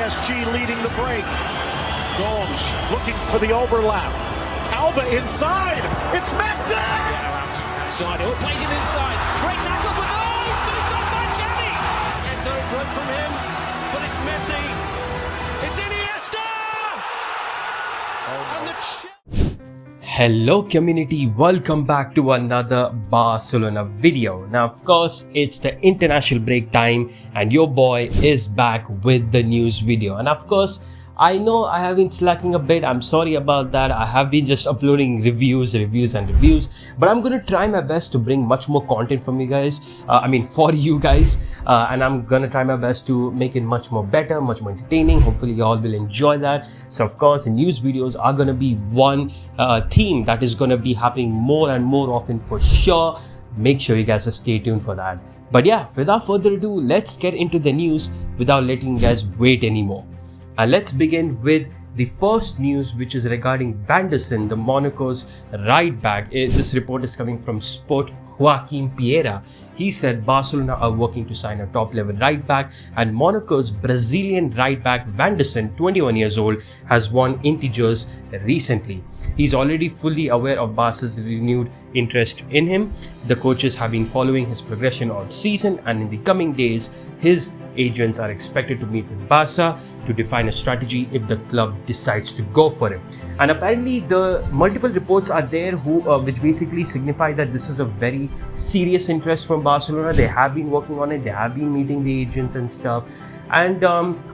PSG leading the break. Gomes looking for the overlap. Alba inside. It's Messi! Outside, it plays it inside. Great tackle, but no, he's finished off by Jenny. It's a run from him, but it's Messi. It's Iniesta! And the Hello community, welcome back to another Barcelona video. Now of course it's the international break time and your boy is back with the news video, and of course I know I have been slacking a bit. I'm sorry about that. I have been just uploading reviews, but I'm gonna try my best to bring much more content from you guys. For you guys, and I'm gonna try my best to make it much more better, much more entertaining. Hopefully you all will enjoy that. So of course the news videos are gonna be one theme that is gonna be happening more and more often for sure. Make sure you guys stay tuned for that. But yeah, without further ado, let's get into the news without letting you guys wait anymore. And let's begin with the first news, which is regarding Vanderson, the Monaco's right back. This report is coming from Sport. Joaquim Piera. He said Barcelona are working to sign a top-level right back, and Monaco's Brazilian right back Vanderson, 21 years old, has won integers recently. He's already fully aware of Barca's renewed interest in him. The coaches have been following his progression all season, and in the coming days, his agents are expected to meet with Barca to define a strategy if the club decides to go for him. And apparently the multiple reports are there which basically signify that this is a very serious interest from Barcelona. They have been working on it, they have been meeting the agents and stuff. And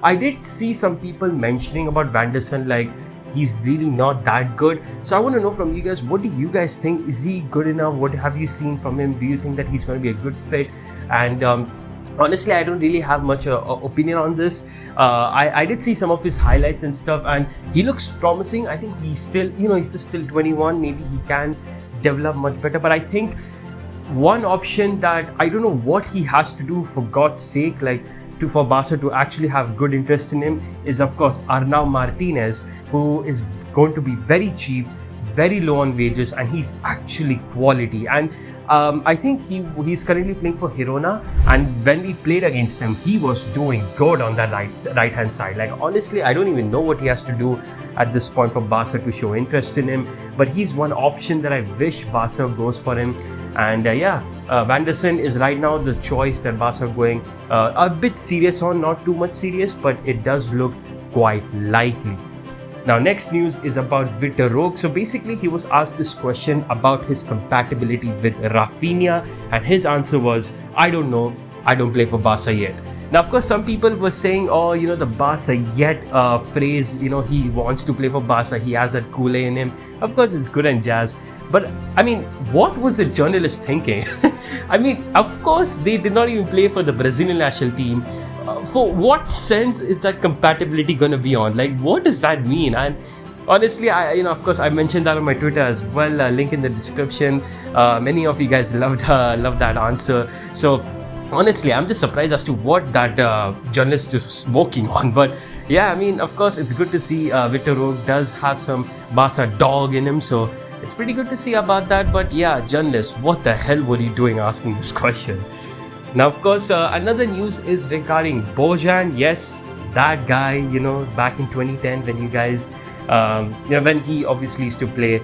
I did see some people mentioning about Vanderson, like he's really not that good. So I want to know from you guys, what do you guys think? Is he good enough? What have you seen from him? Do you think that he's going to be a good fit? And honestly, I don't really have much opinion on this. I did see some of his highlights and stuff, and he looks promising. I think he's still, he's just still 21. Maybe he can develop much better. But I think one option that I don't know what he has to do, for God's sake, for Barca to actually have good interest in him, is of course Inigo Martinez, who is going to be very cheap, very low on wages, and he's actually quality. And I think he's currently playing for Girona, and when we played against him, he was doing good on that right hand side. Like honestly, I don't even know what he has to do at this point for Barca to show interest in him, but he's one option that I wish Barca goes for him. And Vanderson is right now the choice that Barca are going a bit serious on, not too much serious, but it does look quite likely. Now, next news is about Vitor Roque. So basically, he was asked this question about his compatibility with Rafinha, and his answer was, I don't know, I don't play for Barca yet. Now, of course, some people were saying, oh, the Barca yet phrase, he wants to play for Barca, he has that Kool-Aid in him. Of course, it's good and jazz. But, what was the journalist thinking? Of course, they did not even play for the Brazilian national team. For what sense is that compatibility gonna be on? Like, what does that mean? And honestly, of course, I mentioned that on my Twitter as well. Link in the description. Many of you guys loved that answer. So honestly, I'm just surprised as to what that journalist is smoking on. But yeah, of course, it's good to see Vitor Roque does have some Barca dog in him. So it's pretty good to see about that. But yeah, journalist, what the hell were you doing asking this question? Now, of course, another news is regarding Bojan. Yes, that guy, back in 2010 when you guys, when he obviously used to play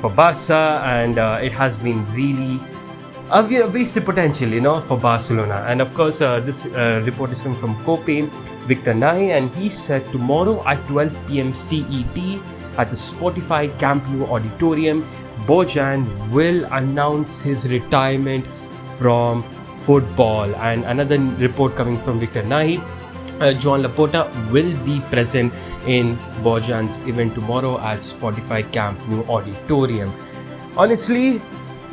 for Barca, and it has been really a wasted potential, for Barcelona. And of course, this report is coming from Copain, Victor Nahi, and he said tomorrow at 12 p.m. CET at the Spotify Camp Nou Auditorium, Bojan will announce his retirement from football. And another report coming from Victor Nahi, Joan Laporta will be present in Bojan's event tomorrow at Spotify Camp Nou Auditorium. Honestly,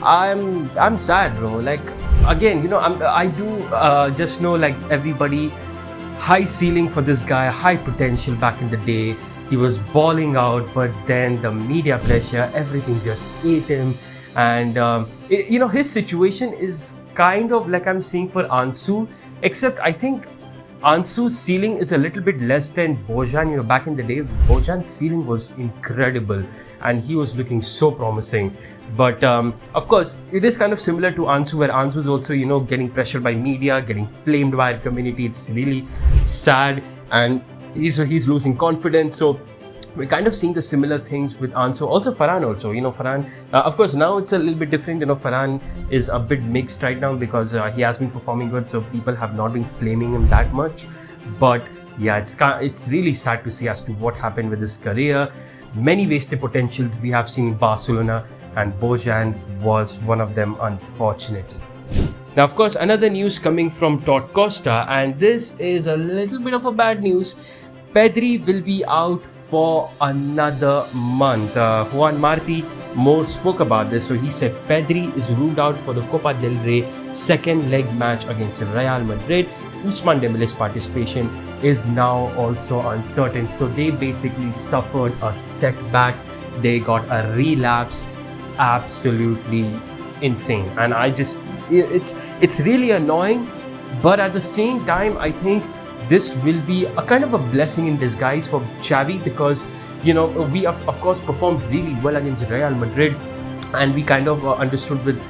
I'm sad, bro. Like, again, I do just know, like everybody, high ceiling for this guy, high potential back in the day. He was balling out, but then the media pressure, everything just ate him. And his situation is kind of like I'm seeing for Ansu, except I think Ansu's ceiling is a little bit less than Bojan. Back in the day, Bojan's ceiling was incredible and he was looking so promising. But of course, it is kind of similar to Ansu, where Ansu is also, getting pressured by media, getting flamed by the community. It's really sad. And he's losing confidence. So we're kind of seeing the similar things with Ansu. Also Varane also. Varane, of course, now it's a little bit different. Varane is a bit mixed right now because he has been performing good, so people have not been flaming him that much. But yeah, it's really sad to see as to what happened with his career. Many wasted potentials we have seen in Barcelona, and Bojan was one of them, unfortunately. Now, of course, another news coming from Todd Costa, and this is a little bit of a bad news. Pedri will be out for another month. Juan Martí more spoke about this. So he said Pedri is ruled out for the Copa del Rey second leg match against Real Madrid. Ousmane Dembele's participation is now also uncertain. So they basically suffered a setback. They got a relapse. Absolutely insane. And it's really annoying. But at the same time, I think this will be a kind of a blessing in disguise for Xavi, because we of course performed really well against Real Madrid, and we kind of understood with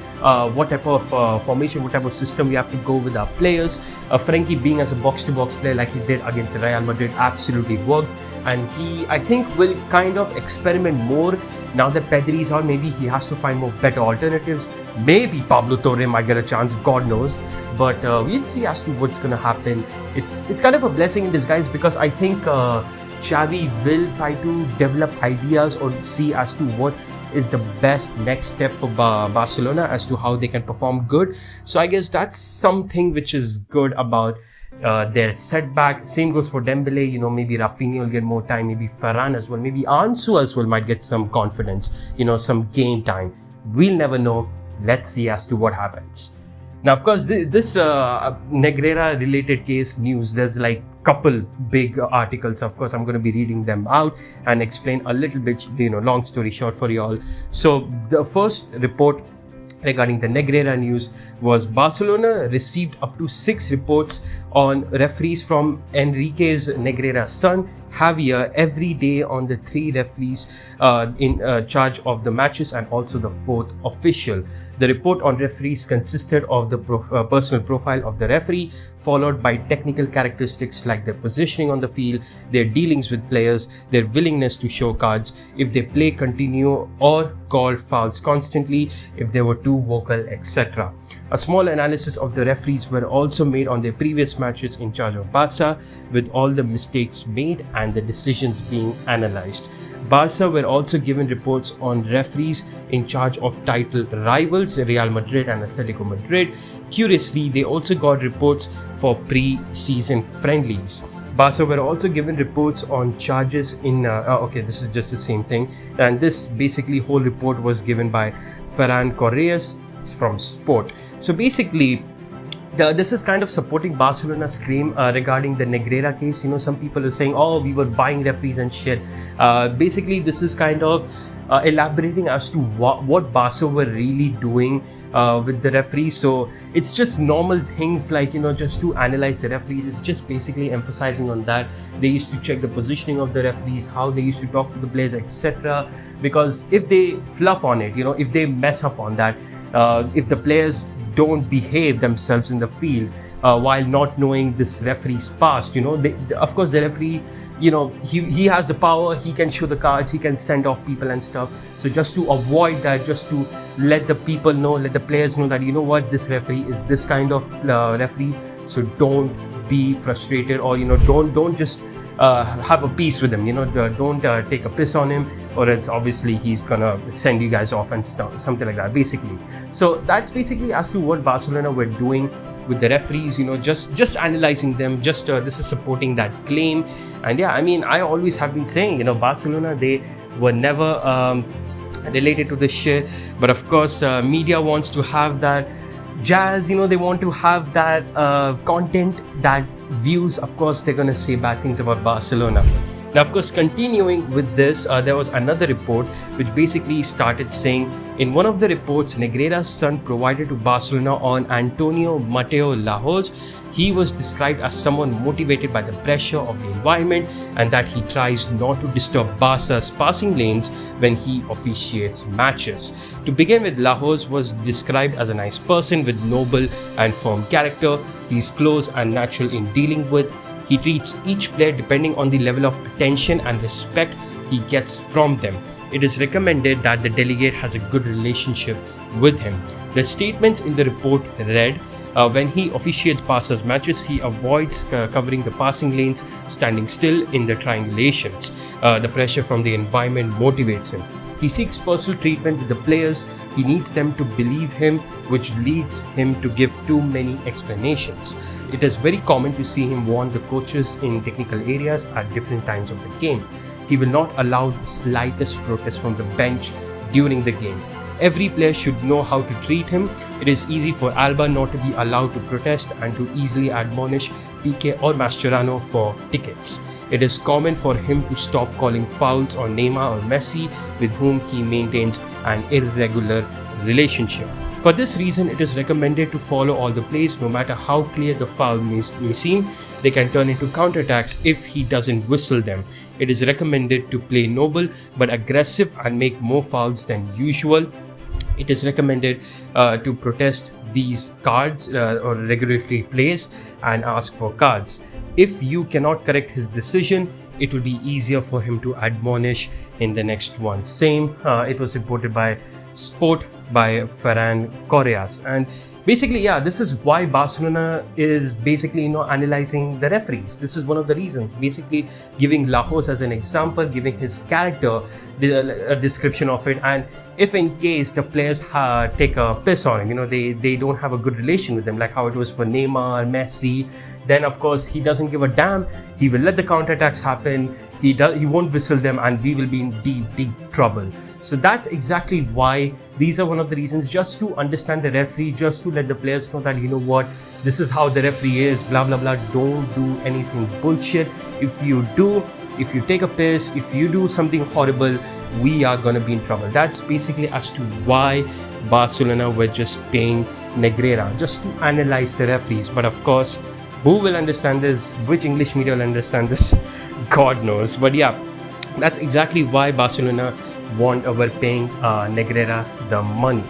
what type of formation, what type of system we have to go with our players. Frankie being as a box-to-box player like he did against Real Madrid absolutely worked, and he, I think, will kind of experiment more now that Pedri is out. Maybe he has to find more better alternatives. Maybe Pablo Torre might get a chance, God knows. But we'll see as to what's going to happen. It's kind of a blessing in disguise, because I think Xavi will try to develop ideas or see as to what is the best next step for Barcelona as to how they can perform good. So I guess that's something which is good about their setback. Same goes for Dembele. Maybe Rafinha will get more time, maybe Varane as well, maybe Ansu as well might get some confidence, some game time. We'll never know. Let's see as to what happens. Now, of course, this Negreira related case news, there's like couple big articles. Of course, I'm going to be reading them out and explain a little bit, long story short for y'all. So the first report regarding the Negreira news was Barcelona received up to 6 reports on referees from Enrique's Negreira's son Javier every day on the 3 referees in charge of the matches and also the 4th official. The report on referees consisted of the personal profile of the referee, followed by technical characteristics like their positioning on the field, their dealings with players, their willingness to show cards, if they play continue or call fouls constantly, if they were too vocal, etc. A small analysis of the referees were also made on their previous matches in charge of Barca, with all the mistakes made and the decisions being analysed. Barca were also given reports on referees in charge of title rivals Real Madrid and Atletico Madrid. Curiously, they also got reports for pre-season friendlies. Barca were also given reports on charges in this is just the same thing, and this basically whole report was given by Ferran Correas from Sport. So basically, this is kind of supporting Barcelona's claim regarding the Negreira case. Some people are saying, oh, we were buying referees and shit. Basically, this is kind of elaborating as to what Barca were really doing with the referees. So it's just normal things like, just to analyze the referees. It's just basically emphasizing on that. They used to check the positioning of the referees, how they used to talk to the players, etc. Because if they fluff on it, if they mess up on that, if the players don't behave themselves in the field while not knowing this referee's past, of course the referee, he has the power, he can show the cards, he can send off people and stuff. So just to avoid that, just to let the people know, let the players know that, this referee is this kind of referee. So don't be frustrated, or don't just have a peace with him, don't take a piss on him, or else obviously he's gonna send you guys off and something like that, basically. So that's basically as to what Barcelona were doing with the referees, just analyzing them, just this is supporting that claim. And yeah, I mean, I always have been saying, Barcelona, they were never related to this shit, but of course media wants to have that jazz, they want to have that content, that views. Of course they're gonna say bad things about Barcelona. Now, of course, continuing with this, there was another report which basically started saying, in one of the reports Negreira's son provided to Barcelona on Antonio Mateo Lahoz, he was described as someone motivated by the pressure of the environment and that he tries not to disturb Barca's passing lanes when he officiates matches. To begin with, Lahoz was described as a nice person with noble and firm character. He's close and natural in dealing with. He treats each player depending on the level of attention and respect he gets from them. It is recommended that the delegate has a good relationship with him. The statements in the report read, when he officiates Barca's matches, he avoids covering the passing lanes, standing still in the triangulations. The pressure from the environment motivates him. He seeks personal treatment with the players. He needs them to believe him, which leads him to give too many explanations. It is very common to see him warn the coaches in technical areas at different times of the game. He will not allow the slightest protest from the bench during the game. Every player should know how to treat him. It is easy for Alba not to be allowed to protest and to easily admonish Piqué or Mascherano for tickets. It is common for him to stop calling fouls on Neymar or Messi, with whom he maintains an irregular relationship. For this reason, it is recommended to follow all the plays, no matter how clear the foul may seem. They can turn into counterattacks if he doesn't whistle them. It is recommended to play noble but aggressive and make more fouls than usual. It is recommended to protest these cards or regulatory plays and ask for cards. If you cannot correct his decision, it will be easier for him to admonish in the next one. Same, it was reported by Sport by Ferran Correas. And basically, this is why Barcelona is basically, analyzing the referees. This is one of the reasons. Basically, giving Lajos as an example, giving his character a description of it, and if in case the players take a piss on him, they don't have a good relation with him, like how it was for Neymar, Messi, then of course he doesn't give a damn. He will let the counterattacks happen. He won't whistle them, and we will be in deep trouble. So that's exactly why these are one of the reasons, just to understand the referee, just to let the players know that, this is how the referee is, blah blah blah. Don't do anything bullshit. If you take a piss, if you do something horrible, we are gonna be in trouble. That's basically as to why Barcelona were just paying Negreira, just to analyze the referees. But of course, who will understand this? Which English media will understand this? God knows. But that's exactly why Barcelona were paying Negreira the money.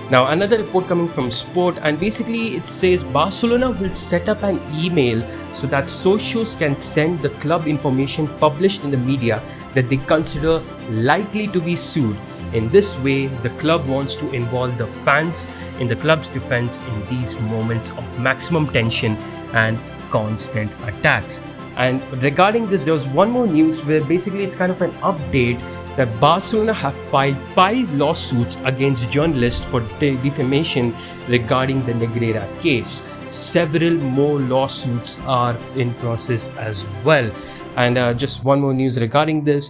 Now, another report coming from Sport, and basically it says Barcelona will set up an email so that socios can send the club information published in the media that they consider likely to be sued. In this way, the club wants to involve the fans in the club's defense in these moments of maximum tension and constant attacks. And regarding this, there was one more news where basically it's kind of an update that Barcelona have filed 5 lawsuits against journalists for defamation regarding the Negreira case. Several more lawsuits are in process as well. And just one more news regarding this,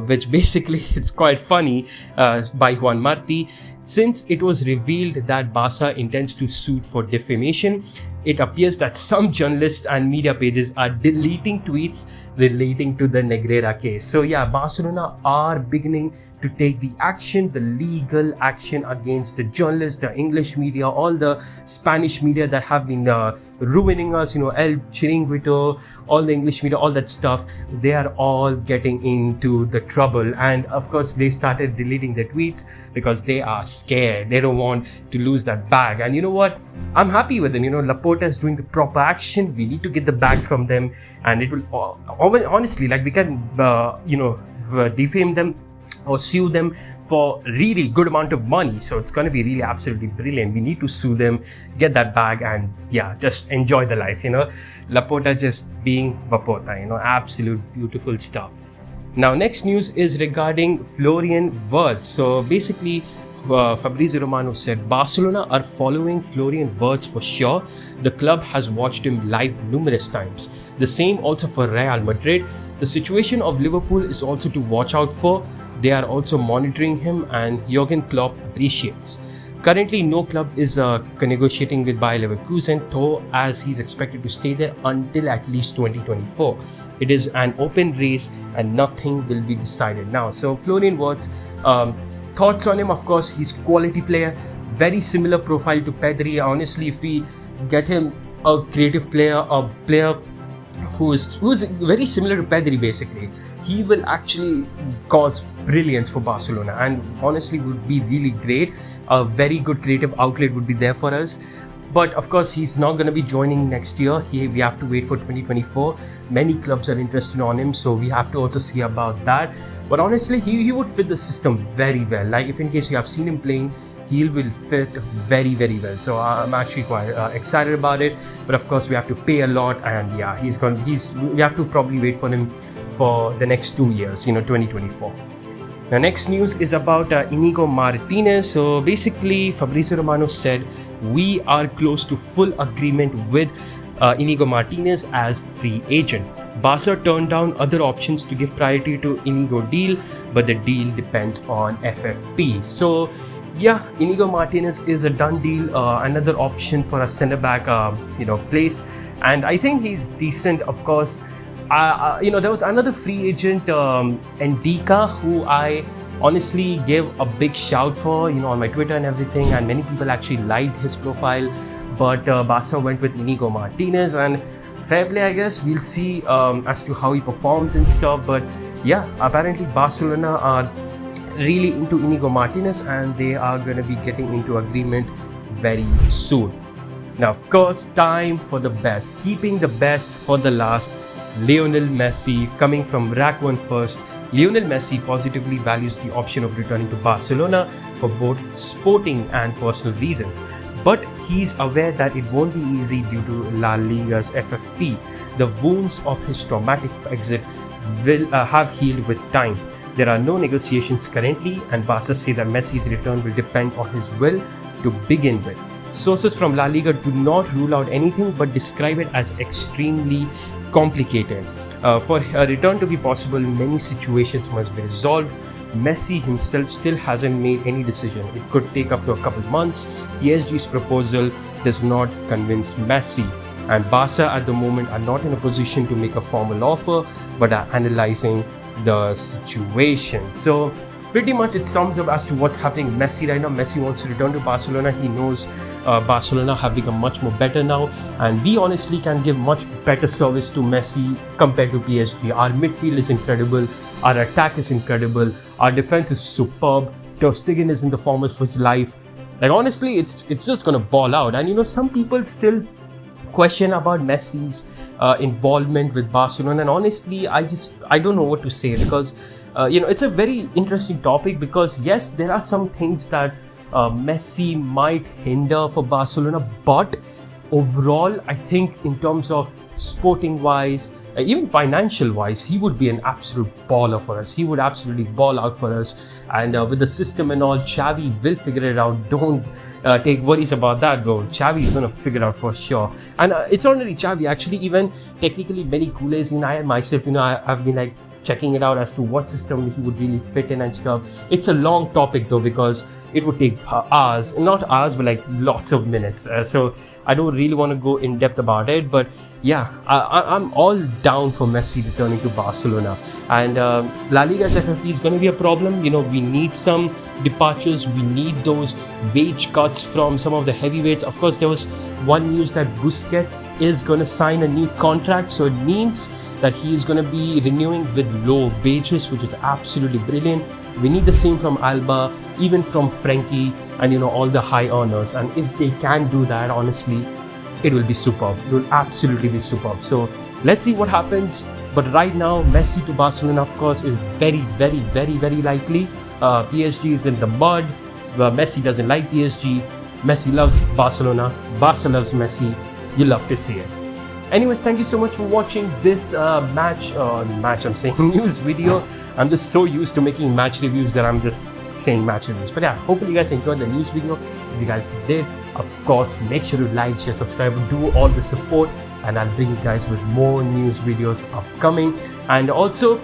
which basically it's quite funny, by Juan Martí. Since it was revealed that Barca intends to sue for defamation, it appears that some journalists and media pages are deleting tweets relating to the Negreira case. So Barcelona are beginning to take the action, the legal action against the journalists, the English media, all the Spanish media that have been ruining us, El Chiringuito, all the English media, all that stuff. They are all getting into the trouble. And of course, they started deleting their tweets because they are scared. They don't want to lose that bag. And you know what? I'm happy with them. Laporta is doing the proper action. We need to get the bag from them. And it will, honestly, we can, defame them or sue them for really good amount of money. So it's going to be really absolutely brilliant. We need to sue them, get that bag, and just enjoy the life. Laporta just being Laporta, absolute beautiful stuff. Now, next news is regarding Florian Wirtz. So basically, Fabrizio Romano said Barcelona are following Florian Wirtz for sure. The club has watched him live numerous times. The same also for Real Madrid. The situation of Liverpool is also to watch out for. They are also monitoring him, and Jurgen Klopp appreciates. Currently, no club is negotiating with Bayer Leverkusen, though, as he's expected to stay there until at least 2024. It is an open race and nothing will be decided now. So Florian Wirtz, thoughts on him? Of course, he's a quality player, very similar profile to Pedri. Honestly, if we get him a creative player, a player who is very similar to Pedri, basically, he will actually cause brilliance for Barcelona, and honestly would be really great. A very good creative outlet would be there for us. but of course he's not going to be joining next year. We have to wait for 2024. Many clubs are interested on him, so we have to also see about that. But honestly, he would fit the system very well. Like, if in case you have seen him playing, he will fit very, very well. So I'm actually quite excited about it. But of course, we have to pay a lot, and yeah, we have to probably wait for him for the next 2 years, 2024. The next news is about Inigo Martinez. So basically, Fabrizio Romano said we are close to full agreement with Inigo Martinez as free agent. Barca turned down other options to give priority to Inigo deal, but the deal depends on FFP. So yeah, Inigo Martinez is a done deal, another option for a centre back place, and I think he's decent. Of course, there was another free agent, Ndika, who I honestly gave a big shout for, on my Twitter and everything, and many people actually liked his profile, but Barca went with Inigo Martinez, and fair play, I guess. We'll see as to how he performs and stuff. But yeah, apparently Barcelona are really into Inigo Martinez, and they are going to be getting into agreement very soon. Now, of course, time for the best. Keeping the best for the last. Lionel Messi, coming from Rack 1 first. Lionel Messi positively values the option of returning to Barcelona for both sporting and personal reasons. But he's aware that it won't be easy due to La Liga's FFP. The wounds of his traumatic exit will have healed with time. There are no negotiations currently, and Barca say that Messi's return will depend on his will to begin with. Sources from La Liga do not rule out anything but describe it as extremely complicated. For a return to be possible, many situations must be resolved. Messi himself still hasn't made any decision. It could take up to a couple months. PSG's proposal does not convince Messi, and Barca at the moment are not in a position to make a formal offer but are analyzing the situation. So pretty much it sums up as to what's happening. Messi right now, Messi wants to return to Barcelona. He knows Barcelona have become much more better now, and we honestly can give much better service to Messi compared to PSG. Our midfield is incredible, our attack is incredible, our defense is superb. Ter Stegen is in the form of his life. Like, honestly, it's just gonna ball out. And some people still question about Messi's involvement with Barcelona, and honestly, I don't know what to say, because it's a very interesting topic, because yes, there are some things that Messi might hinder for Barcelona, but overall, I think in terms of sporting wise, even financial wise, he would be an absolute baller for us. He would absolutely ball out for us, and with the system and all, Xavi will figure it out. Don't take worries about that, bro. Xavi is gonna figure it out for sure. And it's not only Xavi, actually, even technically many Kool-Aids, I myself, I've been like checking it out as to what system he would really fit in and stuff. It's a long topic though, because it would take hours, not hours, but like lots of minutes. So I don't really want to go in depth about it, but yeah, I'm all down for Messi returning to Barcelona. And La Liga's FFP is going to be a problem. We need some departures. We need those wage cuts from some of the heavyweights. Of course, there was one news that Busquets is going to sign a new contract, so it means that he is going to be renewing with low wages, which is absolutely brilliant. We need the same from Alba, even from Frankie, and all the high earners. And if they can do that, honestly, it will be superb. It will absolutely be superb. So let's see what happens. But right now, Messi to Barcelona, of course, is very, very, very, very likely. PSG is in the mud. Messi doesn't like PSG. Messi loves Barcelona. Barca loves Messi. You love to see it. Anyways, thank you so much for watching this news video. I'm just so used to making match reviews that I'm just saying match reviews. But yeah, hopefully you guys enjoyed the news video. If you guys did, of course, make sure to like, share, subscribe, do all the support, and I'll bring you guys with more news videos upcoming. And also,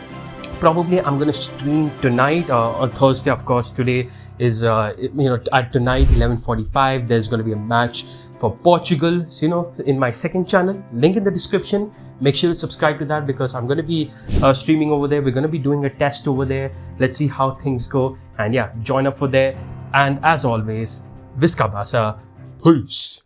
probably I'm gonna stream tonight on Thursday. Of course, today is at tonight 11:45. There's gonna be a match for Portugal. So in my second channel, link in the description. Make sure to subscribe to that, because I'm gonna be streaming over there. We're gonna be doing a test over there. Let's see how things go, and yeah, join up for there. And as always, Visca Barca, peace.